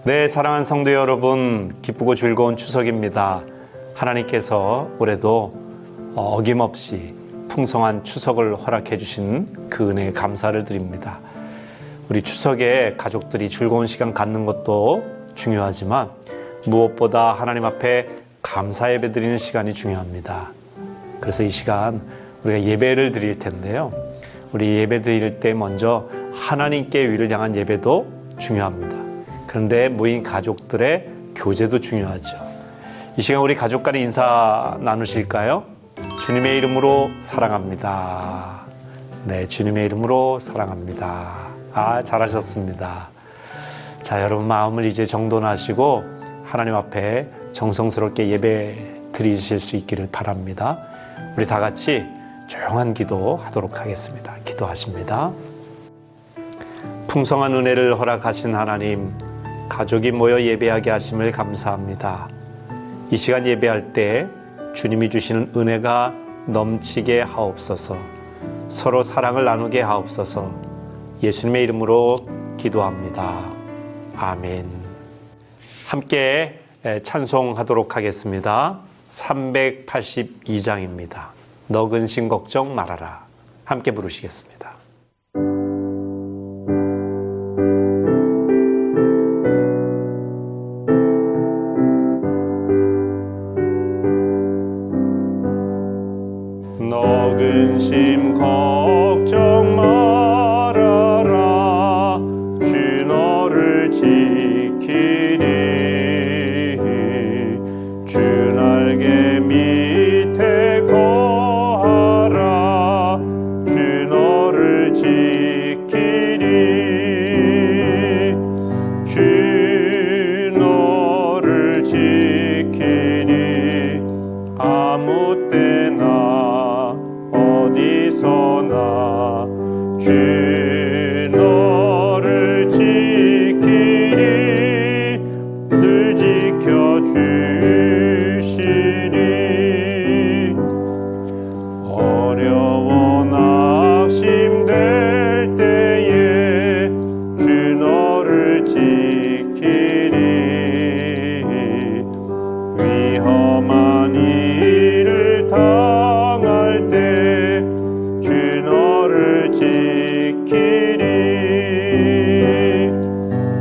네, 사랑하는 성도 여러분, 기쁘고 즐거운 추석입니다. 하나님께서 올해도 어김없이 풍성한 추석을 허락해 주신 그 은혜에 감사를 드립니다. 우리 추석에 가족들이 즐거운 시간 갖는 것도 중요하지만 무엇보다 하나님 앞에 감사 예배 드리는 시간이 중요합니다. 그래서 이 시간 우리가 예배를 드릴 텐데요. 우리 예배 드릴 때 먼저 하나님께 위를 향한 예배도 중요합니다. 그런데 모인 가족들의 교제도 중요하죠. 이 시간 우리 가족 간의 인사 나누실까요? 주님의 이름으로 사랑합니다. 네, 주님의 이름으로 사랑합니다. 잘하셨습니다. 자, 여러분 마음을 이제 정돈하시고 하나님 앞에 정성스럽게 예배 드리실 수 있기를 바랍니다. 우리 다 같이 조용한 기도 하도록 하겠습니다. 기도하십니다. 풍성한 은혜를 허락하신 하나님, 가족이 모여 예배하게 하심을 감사합니다. 이 시간 예배할 때 주님이 주시는 은혜가 넘치게 하옵소서. 서로 사랑을 나누게 하옵소서. 예수님의 이름으로 기도합니다. 아멘. 함께 찬송하도록 하겠습니다. 382장입니다. 너 근심 걱정 말아라. 함께 부르시겠습니다. 너 근심 걱정 말아라. 주 너를 지키리. 주 날개 밑에 거하라. 주 너를 지키리. 주 너를 지키리. 아무 때나 어디서나 주 너를 지키리. 늘 지켜주시리. 어려워 낙심될 때에 주 너를 지키리. 위험한 일을 당할 때 주 너를 지키리.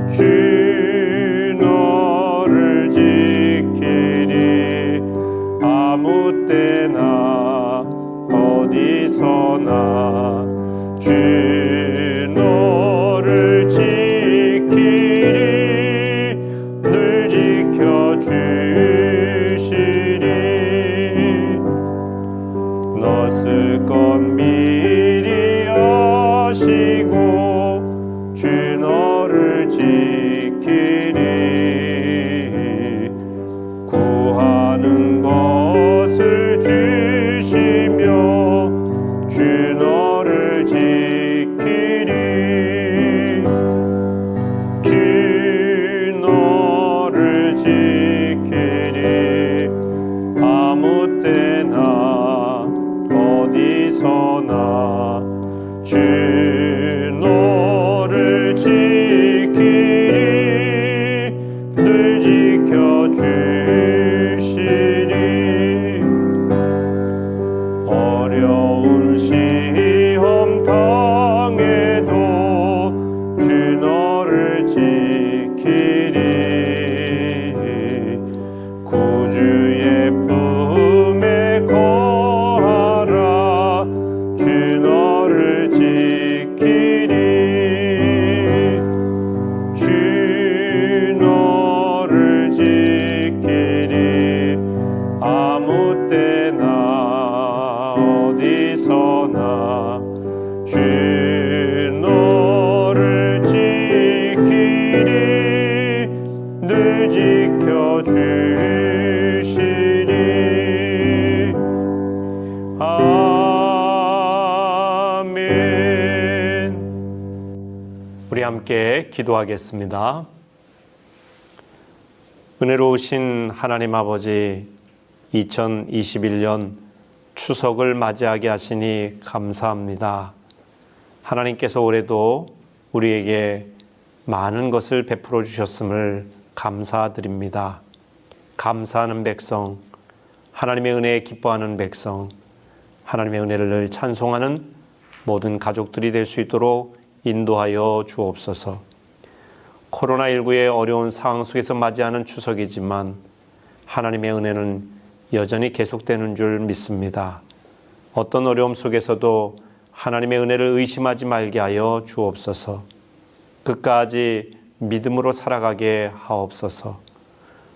주 너를 지키리. 아무 때나 어디서나 주 너를 지키리. 늘 지켜주시리. 너 쓸 것 미리 아시고 주 너를 지키리. 구하는 것을 주시며 주 너를 지키리. 주 너를 지키리. 아무 때나 어디서나 주 너를 지키리. 늘 지켜주시리. 어려운 시험 당해도 주 너를 지키리. 구주의 품에 거하라. 주 너를 지키리. 주 너를 지키리. 아무 때나 어디서나 주 너를 지키리. 늘 지켜주시리. 아멘. 우리 함께 기도하겠습니다. 은혜로우신 하나님 아버지, 2021년 추석을 맞이하게 하시니 감사합니다. 하나님께서 올해도 우리에게 많은 것을 베풀어 주셨음을 감사드립니다. 감사하는 백성, 하나님의 은혜에 기뻐하는 백성, 하나님의 은혜를 늘 찬송하는 모든 가족들이 될 수 있도록 인도하여 주옵소서. 코로나19의 어려운 상황 속에서 맞이하는 추석이지만 하나님의 은혜는 여전히 계속되는 줄 믿습니다. 어떤 어려움 속에서도 하나님의 은혜를 의심하지 말게 하여 주옵소서. 끝까지 믿음으로 살아가게 하옵소서.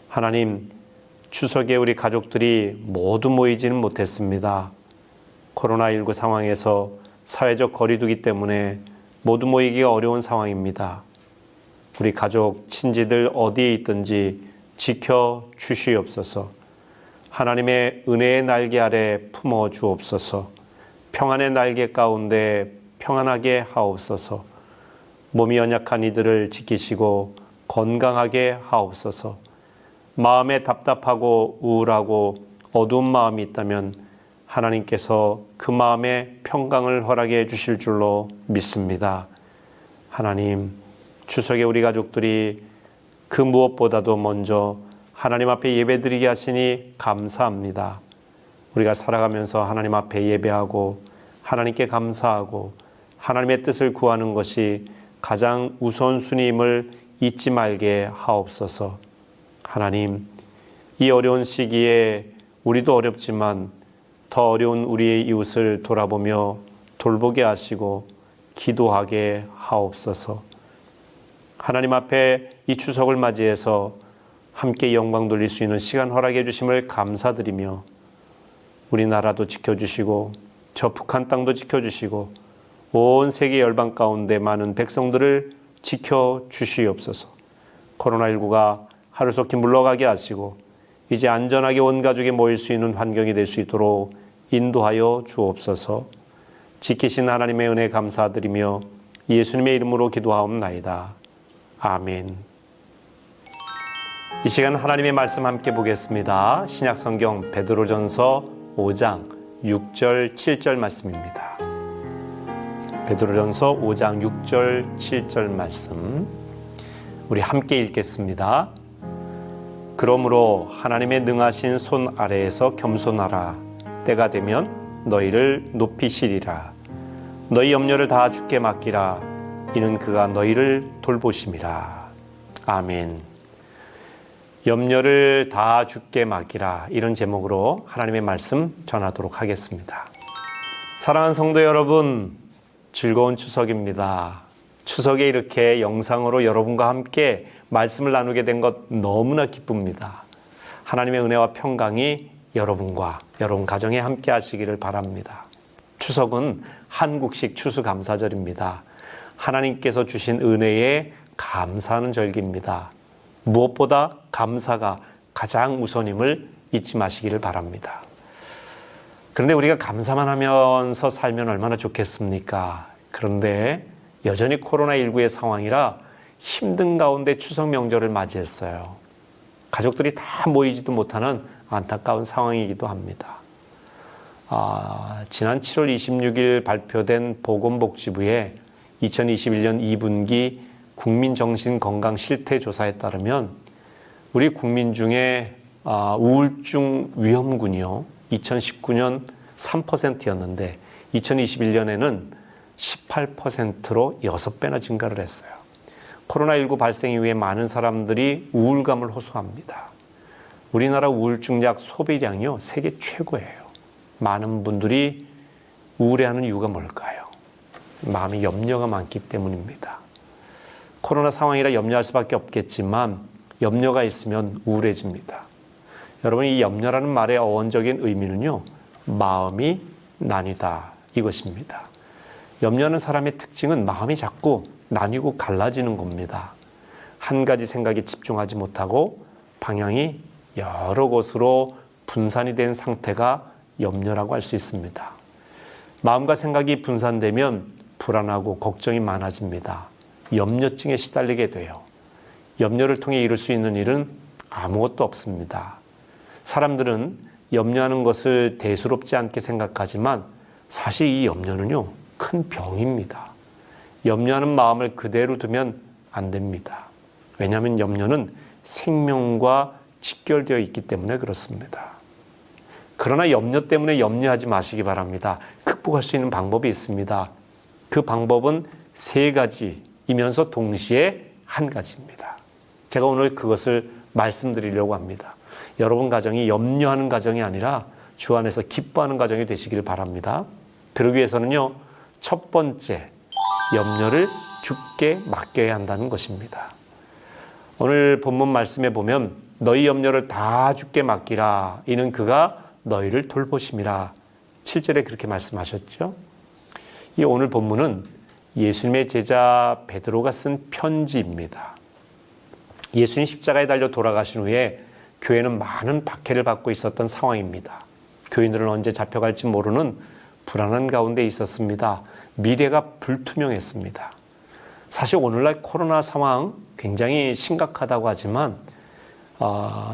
하나님, 추석에 우리 가족들이 모두 모이지는 못했습니다. 코로나19 상황에서 사회적 거리두기 때문에 모두 모이기가 어려운 상황입니다. 우리 가족, 친지들 어디에 있든지 지켜 주시옵소서. 하나님의 은혜의 날개 아래 품어 주옵소서. 평안의 날개 가운데 평안하게 하옵소서. 몸이 연약한 이들을 지키시고 건강하게 하옵소서. 마음에 답답하고 우울하고 어두운 마음이 있다면 하나님께서 그 마음에 평강을 허락해 주실 줄로 믿습니다. 하나님, 추석에 우리 가족들이 그 무엇보다도 먼저 하나님 앞에 예배드리게 하시니 감사합니다. 우리가 살아가면서 하나님 앞에 예배하고 하나님께 감사하고 하나님의 뜻을 구하는 것이 가장 우선순위임을 잊지 말게 하옵소서. 하나님, 이 어려운 시기에 우리도 어렵지만 더 어려운 우리의 이웃을 돌아보며 돌보게 하시고 기도하게 하옵소서. 하나님 앞에 이 추석을 맞이해서 함께 영광 돌릴 수 있는 시간 허락해 주심을 감사드리며 우리나라도 지켜주시고 저 북한 땅도 지켜주시고 온 세계 열방 가운데 많은 백성들을 지켜주시옵소서. 코로나19가 하루속히 물러가게 하시고 이제 안전하게 온 가족이 모일 수 있는 환경이 될 수 있도록 인도하여 주옵소서. 지키신 하나님의 은혜 감사드리며 예수님의 이름으로 기도하옵나이다. 아멘. 이 시간 하나님의 말씀 함께 보겠습니다. 신약성경 베드로전서 5장 6절 7절 말씀입니다. 베드로전서 5장 6절 7절 말씀 우리 함께 읽겠습니다. 그러므로 하나님의 능하신 손 아래에서 겸손하라. 때가 되면 너희를 높이시리라. 너희 염려를 다 주께 맡기라. 이는 그가 너희를 돌보심이라. 아멘. 염려를 다 주께 맡기라. 이런 제목으로 하나님의 말씀 전하도록 하겠습니다. 사랑하는 성도 여러분, 즐거운 추석입니다. 추석에 이렇게 영상으로 여러분과 함께 말씀을 나누게 된 것 너무나 기쁩니다. 하나님의 은혜와 평강이 여러분과 여러분 가정에 함께 하시기를 바랍니다. 추석은 한국식 추수감사절입니다. 하나님께서 주신 은혜에 감사하는 절기입니다. 무엇보다 감사가 가장 우선임을 잊지 마시기를 바랍니다. 그런데 우리가 감사만 하면서 살면 얼마나 좋겠습니까? 그런데 여전히 코로나19의 상황이라 힘든 가운데 추석 명절을 맞이했어요. 가족들이 다 모이지도 못하는 안타까운 상황이기도 합니다. 지난 7월 26일 발표된 보건복지부의 2021년 2분기 국민정신건강실태조사에 따르면 우리 국민 중에 우울증 위험군이요 2019년 3%였는데 2021년에는 18%로 6배나 증가를 했어요. 코로나19 발생 이후에 많은 사람들이 우울감을 호소합니다. 우리나라 우울증약 소비량이요 세계 최고예요. 많은 분들이 우울해하는 이유가 뭘까요? 마음에 염려가 많기 때문입니다. 코로나 상황이라 염려할 수밖에 없겠지만 염려가 있으면 우울해집니다. 여러분, 이 염려라는 말의 어원적인 의미는요, 마음이 나뉘다 이것입니다. 염려하는 사람의 특징은 마음이 자꾸 나뉘고 갈라지는 겁니다. 한 가지 생각에 집중하지 못하고 방향이 여러 곳으로 분산이 된 상태가 염려라고 할 수 있습니다. 마음과 생각이 분산되면 불안하고 걱정이 많아집니다. 염려증에 시달리게 돼요. 염려를 통해 이룰 수 있는 일은 아무것도 없습니다. 사람들은 염려하는 것을 대수롭지 않게 생각하지만 사실 이 염려는요, 큰 병입니다. 염려하는 마음을 그대로 두면 안 됩니다. 왜냐하면 염려는 생명과 직결되어 있기 때문에 그렇습니다. 그러나 염려 때문에 염려하지 마시기 바랍니다. 극복할 수 있는 방법이 있습니다. 그 방법은 세 가지이면서 동시에 한 가지입니다. 제가 오늘 그것을 말씀드리려고 합니다. 여러분 가정이 염려하는 가정이 아니라 주 안에서 기뻐하는 가정이 되시길 바랍니다. 그러기 위해서는요, 첫 번째, 염려를 주께 맡겨야 한다는 것입니다. 오늘 본문 말씀에 보면 너희 염려를 다 주께 맡기라. 이는 그가 너희를 돌보심이라. 7절에 그렇게 말씀하셨죠. 이 오늘 본문은 예수님의 제자 베드로가 쓴 편지입니다. 예수님 십자가에 달려 돌아가신 후에 교회는 많은 박해를 받고 있었던 상황입니다. 교인들은 언제 잡혀갈지 모르는 불안한 가운데 있었습니다. 미래가 불투명했습니다. 사실 오늘날 코로나 상황 굉장히 심각하다고 하지만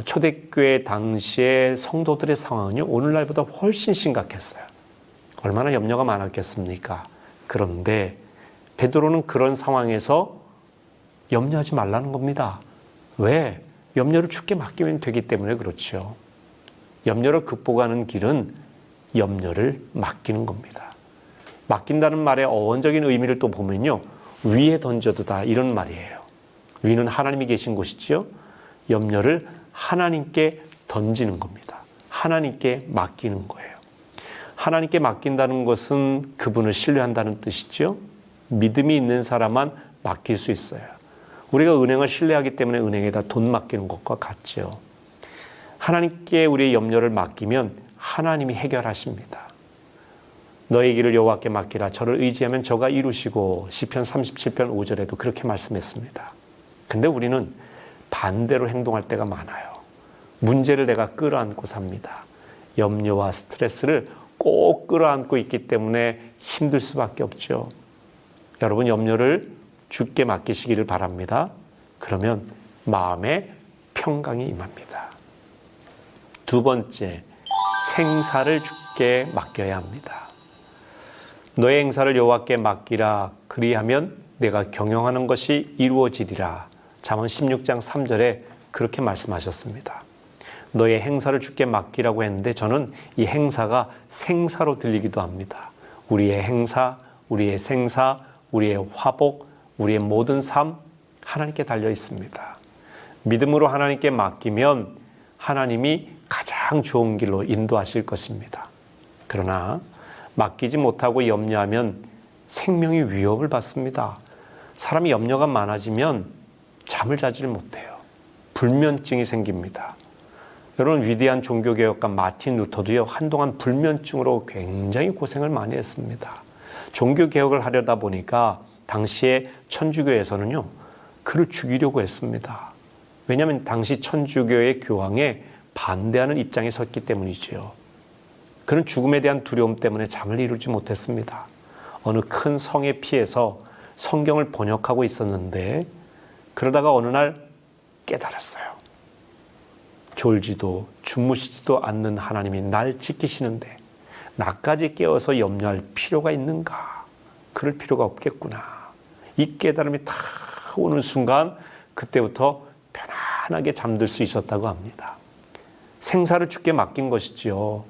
초대교회 당시의 성도들의 상황은요, 오늘날보다 훨씬 심각했어요. 얼마나 염려가 많았겠습니까? 그런데 베드로는 그런 상황에서 염려하지 말라는 겁니다. 왜? 염려를 주께 맡기면 되기 때문에 그렇죠. 염려를 극복하는 길은 염려를 맡기는 겁니다. 맡긴다는 말의 어원적인 의미를 또 보면요, 위에 던져두다 이런 말이에요. 위는 하나님이 계신 곳이죠. 염려를 하나님께 던지는 겁니다. 하나님께 맡기는 거예요. 하나님께 맡긴다는 것은 그분을 신뢰한다는 뜻이죠. 믿음이 있는 사람만 맡길 수 있어요. 우리가 은행을 신뢰하기 때문에 은행에다 돈 맡기는 것과 같죠. 하나님께 우리의 염려를 맡기면 하나님이 해결하십니다. 너의 길을 여호와께 맡기라. 저를 의지하면 저가 이루시고, 시편 37편 5절에도 그렇게 말씀했습니다. 근데 우리는 반대로 행동할 때가 많아요. 문제를 내가 끌어안고 삽니다. 염려와 스트레스를 꼭 끌어안고 있기 때문에 힘들 수밖에 없죠. 여러분, 염려를 주께 맡기시기를 바랍니다. 그러면 마음에 평강이 임합니다. 두 번째, 생사를 주께 맡겨야 합니다. 너의 행사를 여호와께 맡기라. 그리하면 내가 경영하는 것이 이루어지리라. 잠언 16장 3절에 그렇게 말씀하셨습니다. 너의 행사를 주께 맡기라고 했는데 저는 이 행사가 생사로 들리기도 합니다. 우리의 행사, 우리의 생사, 우리의 화복, 우리의 모든 삶 하나님께 달려 있습니다. 믿음으로 하나님께 맡기면 하나님이 가장 좋은 길로 인도하실 것입니다. 그러나 맡기지 못하고 염려하면 생명이 위협을 받습니다. 사람이 염려가 많아지면 잠을 자지를 못해요. 불면증이 생깁니다. 여러분, 위대한 종교개혁가 마틴 루터도요, 한동안 불면증으로 굉장히 고생을 많이 했습니다. 종교개혁을 하려다 보니까 당시에 천주교에서는요, 그를 죽이려고 했습니다. 왜냐하면 당시 천주교의 교황에 반대하는 입장에 섰기 때문이지요. 그는 죽음에 대한 두려움 때문에 잠을 이루지 못했습니다. 어느 큰 성에 피해서 성경을 번역하고 있었는데 그러다가 어느 날 깨달았어요. 졸지도 주무시지도 않는 하나님이 날 지키시는데 나까지 깨워서 염려할 필요가 있는가? 그럴 필요가 없겠구나. 이 깨달음이 탁 오는 순간 그때부터 편안하게 잠들 수 있었다고 합니다. 생사를 주께 맡긴 것이지요.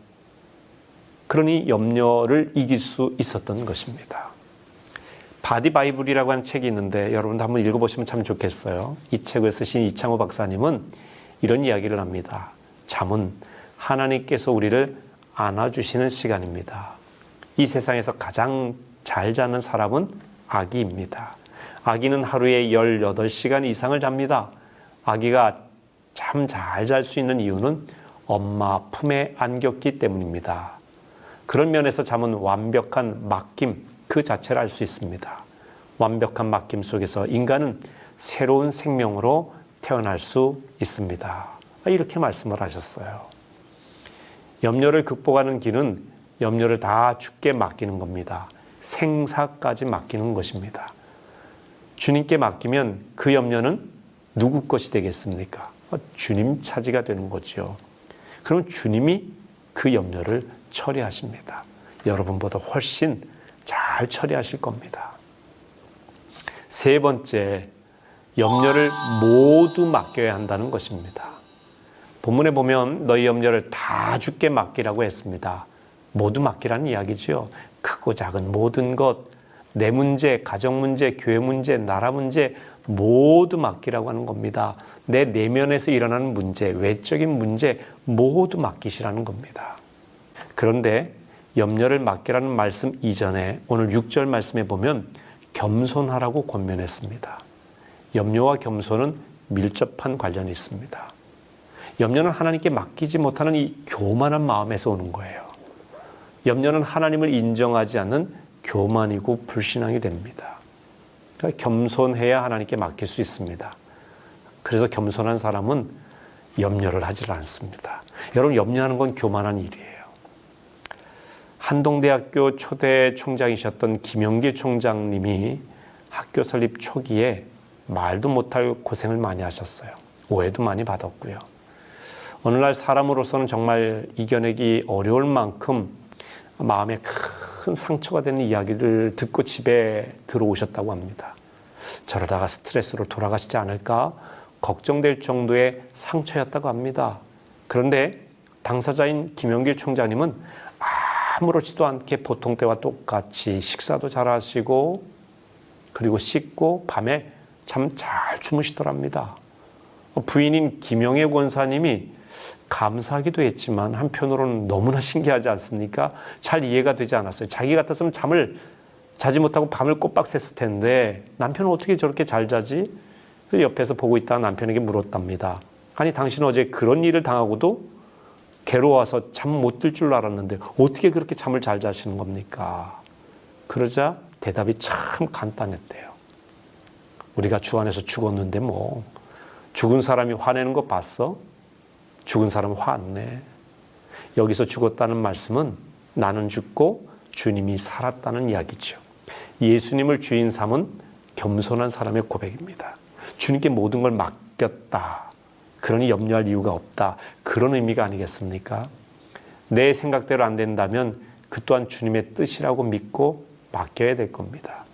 그러니 염려를 이길 수 있었던 것입니다. 바디 바이블이라고 하는 책이 있는데 여러분도 한번 읽어보시면 참 좋겠어요. 이 책을 쓰신 이창호 박사님은 이런 이야기를 합니다. 잠은 하나님께서 우리를 안아주시는 시간입니다. 이 세상에서 가장 잘 자는 사람은 아기입니다. 아기는 하루에 18시간 이상을 잡니다. 아기가 참 잘 잘 수 있는 이유는 엄마 품에 안겼기 때문입니다. 그런 면에서 잠은 완벽한 맡김 그 자체를 알 수 있습니다. 완벽한 맡김 속에서 인간은 새로운 생명으로 태어날 수 있습니다. 이렇게 말씀을 하셨어요. 염려를 극복하는 길은 염려를 다 주께 맡기는 겁니다. 생사까지 맡기는 것입니다. 주님께 맡기면 그 염려는 누구 것이 되겠습니까? 주님 차지가 되는 거죠. 그럼 주님이 그 염려를 처리하십니다. 여러분보다 훨씬 잘 처리하실 겁니다. 세 번째, 염려를 모두 맡겨야 한다는 것입니다. 본문에 보면 너희 염려를 다 주께 맡기라고 했습니다. 모두 맡기라는 이야기죠. 크고 작은 모든 것, 내 문제, 가정 문제, 교회 문제, 나라 문제 모두 맡기라고 하는 겁니다. 내 내면에서 일어나는 문제, 외적인 문제 모두 맡기시라는 겁니다. 그런데 염려를 맡기라는 말씀 이전에 오늘 6절 말씀에 보면 겸손하라고 권면했습니다. 염려와 겸손은 밀접한 관련이 있습니다. 염려는 하나님께 맡기지 못하는 이 교만한 마음에서 오는 거예요. 염려는 하나님을 인정하지 않는 교만이고 불신앙이 됩니다. 그러니까 겸손해야 하나님께 맡길 수 있습니다. 그래서 겸손한 사람은 염려를 하지 않습니다. 여러분, 염려하는 건 교만한 일이에요. 한동대학교 초대 총장이셨던 김영길 총장님이 학교 설립 초기에 말도 못할 고생을 많이 하셨어요. 오해도 많이 받았고요. 어느 날 사람으로서는 정말 이겨내기 어려울 만큼 마음에 큰 상처가 되는 이야기를 듣고 집에 들어오셨다고 합니다. 저러다가 스트레스로 돌아가시지 않을까 걱정될 정도의 상처였다고 합니다. 그런데 당사자인 김영길 총장님은 아무렇지도 않게 보통 때와 똑같이 식사도 잘 하시고 그리고 씻고 밤에 참 잘 주무시더랍니다. 부인인 김영애 권사님이 감사하기도 했지만 한편으로는 너무나 신기하지 않습니까? 잘 이해가 되지 않았어요. 자기 같았으면 잠을 자지 못하고 밤을 꼬박 샜을 텐데 남편은 어떻게 저렇게 잘 자지? 옆에서 보고 있다가 남편에게 물었답니다. 아니, 당신은 어제 그런 일을 당하고도 괴로워서 잠 못 들 줄 알았는데 어떻게 그렇게 잠을 잘 자시는 겁니까? 그러자 대답이 참 간단했대요. 우리가 주 안에서 죽었는데 뭐 죽은 사람이 화내는 거 봤어? 죽은 사람은 화 안 내. 여기서 죽었다는 말씀은 나는 죽고 주님이 살았다는 이야기죠. 예수님을 주인 삼은 겸손한 사람의 고백입니다. 주님께 모든 걸 맡겼다. 그러니 염려할 이유가 없다. 그런 의미가 아니겠습니까? 내 생각대로 안 된다면 그 또한 주님의 뜻이라고 믿고 맡겨야 될 겁니다.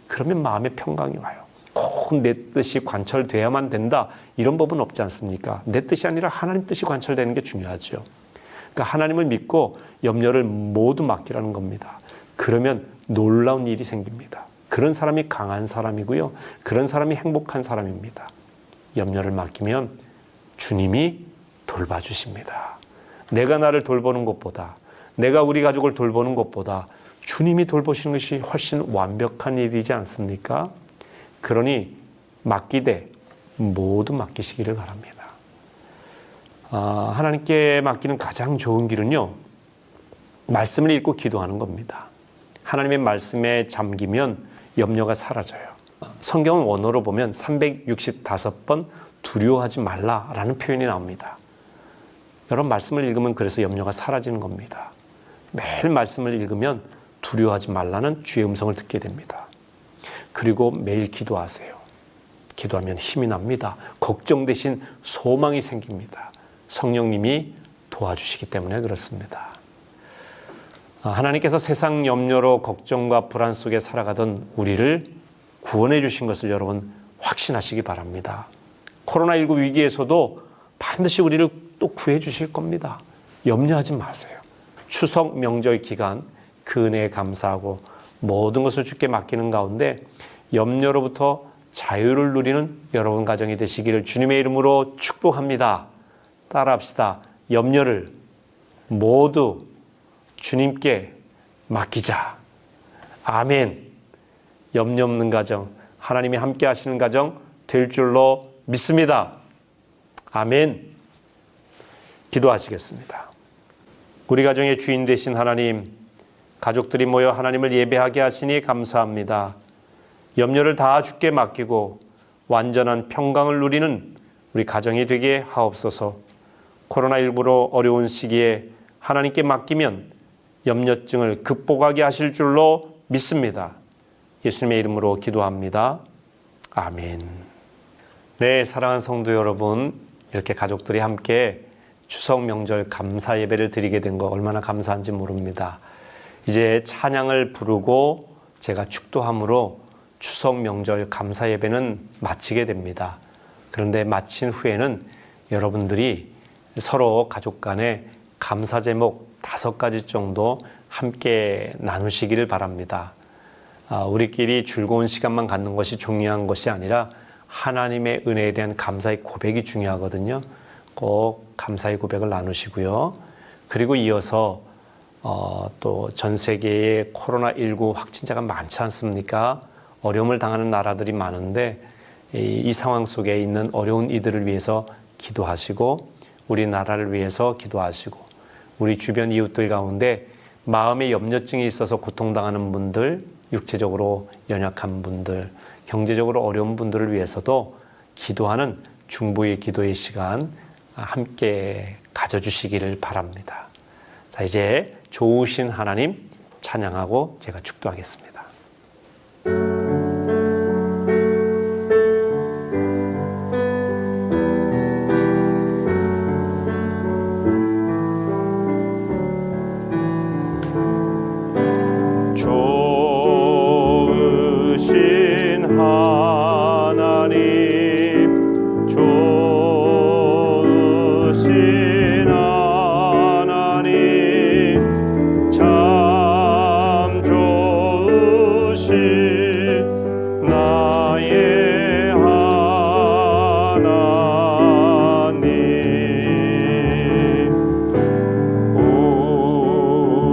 그러면 마음의 평강이 와요. 꼭 내 뜻이 관철돼야만 된다. 이런 법은 없지 않습니까? 내 뜻이 아니라 하나님 뜻이 관철되는 게 중요하죠. 그러니까 하나님을 믿고 염려를 모두 맡기라는 겁니다. 그러면 놀라운 일이 생깁니다. 그런 사람이 강한 사람이고요. 그런 사람이 행복한 사람입니다. 염려를 맡기면 주님이 돌봐주십니다. 내가 나를 돌보는 것보다, 내가 우리 가족을 돌보는 것보다 주님이 돌보시는 것이 훨씬 완벽한 일이지 않습니까? 그러니 맡기되 모두 맡기시기를 바랍니다. 하나님께 맡기는 가장 좋은 길은요, 말씀을 읽고 기도하는 겁니다. 하나님의 말씀에 잠기면 염려가 사라져요. 성경 원어로 보면 365번 두려워하지 말라라는 표현이 나옵니다. 여러분, 말씀을 읽으면 그래서 염려가 사라지는 겁니다. 매일 말씀을 읽으면 두려워하지 말라는 주의 음성을 듣게 됩니다. 그리고 매일 기도하세요. 기도하면 힘이 납니다. 걱정되신 소망이 생깁니다. 성령님이 도와주시기 때문에 그렇습니다. 하나님께서 세상 염려로 걱정과 불안 속에 살아가던 우리를 구원해 주신 것을 여러분 확신하시기 바랍니다. 코로나19 위기에서도 반드시 우리를 또 구해 주실 겁니다. 염려하지 마세요. 추석 명절 기간 그 은혜에 감사하고 모든 것을 주께 맡기는 가운데 염려로부터 자유를 누리는 여러분 가정이 되시기를 주님의 이름으로 축복합니다. 따라합시다. 염려를 모두 주님께 맡기자. 아멘. 염려 없는 가정, 하나님이 함께 하시는 가정 될 줄로 믿습니다. 아멘. 기도하시겠습니다. 우리 가정의 주인 되신 하나님, 가족들이 모여 하나님을 예배하게 하시니 감사합니다. 염려를 다 주께 맡기고 완전한 평강을 누리는 우리 가정이 되게 하옵소서. 코로나19로 어려운 시기에 하나님께 맡기면 염려증을 극복하게 하실 줄로 믿습니다. 예수님의 이름으로 기도합니다. 아멘. 네, 사랑하는 성도 여러분, 이렇게 가족들이 함께 추석 명절 감사 예배를 드리게 된 거 얼마나 감사한지 모릅니다. 이제 찬양을 부르고 제가 축도함으로 추석 명절 감사 예배는 마치게 됩니다. 그런데 마친 후에는 여러분들이 서로 가족 간에 감사 제목 5가지 정도 함께 나누시기를 바랍니다. 우리끼리 즐거운 시간만 갖는 것이 중요한 것이 아니라 하나님의 은혜에 대한 감사의 고백이 중요하거든요. 꼭 감사의 고백을 나누시고요. 그리고 이어서 또 전 세계에 코로나19 확진자가 많지 않습니까? 어려움을 당하는 나라들이 많은데 이 상황 속에 있는 어려운 이들을 위해서 기도하시고 우리나라를 위해서 기도하시고 우리 주변 이웃들 가운데 마음의 염려증이 있어서 고통당하는 분들, 육체적으로 연약한 분들, 경제적으로 어려운 분들을 위해서도 기도하는 중보의 기도의 시간 함께 가져주시기를 바랍니다. 자, 이제 좋으신 하나님 찬양하고 제가 축도하겠습니다. 좋으신 하나님, 좋으신 하나님, 참 좋으신 나의 하나님,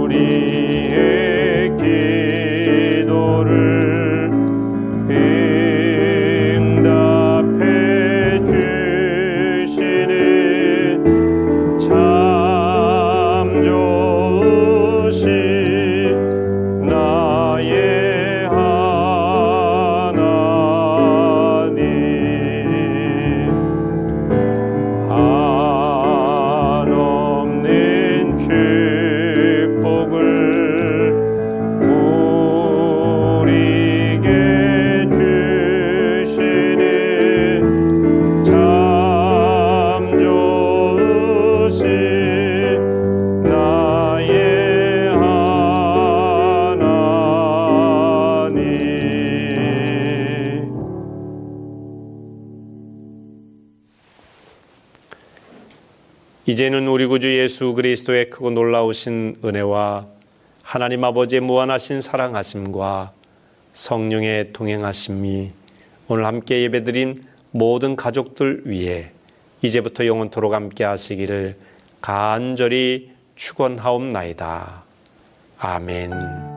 우리의 기도를 응답해 주시는 참 좋으신 나의 하나님, 한없는 축복을 우리에게 주시는 참 좋으신 나의 하나님. 이제는 우리 구주 예수 그리스도의 크고 놀라우신 은혜와 하나님 아버지의 무한하신 사랑하심과 성령의 동행하심이 오늘 함께 예배드린 모든 가족들 위해 이제부터 영원토록 함께 하시기를 간절히 축원하옵나이다. 아멘.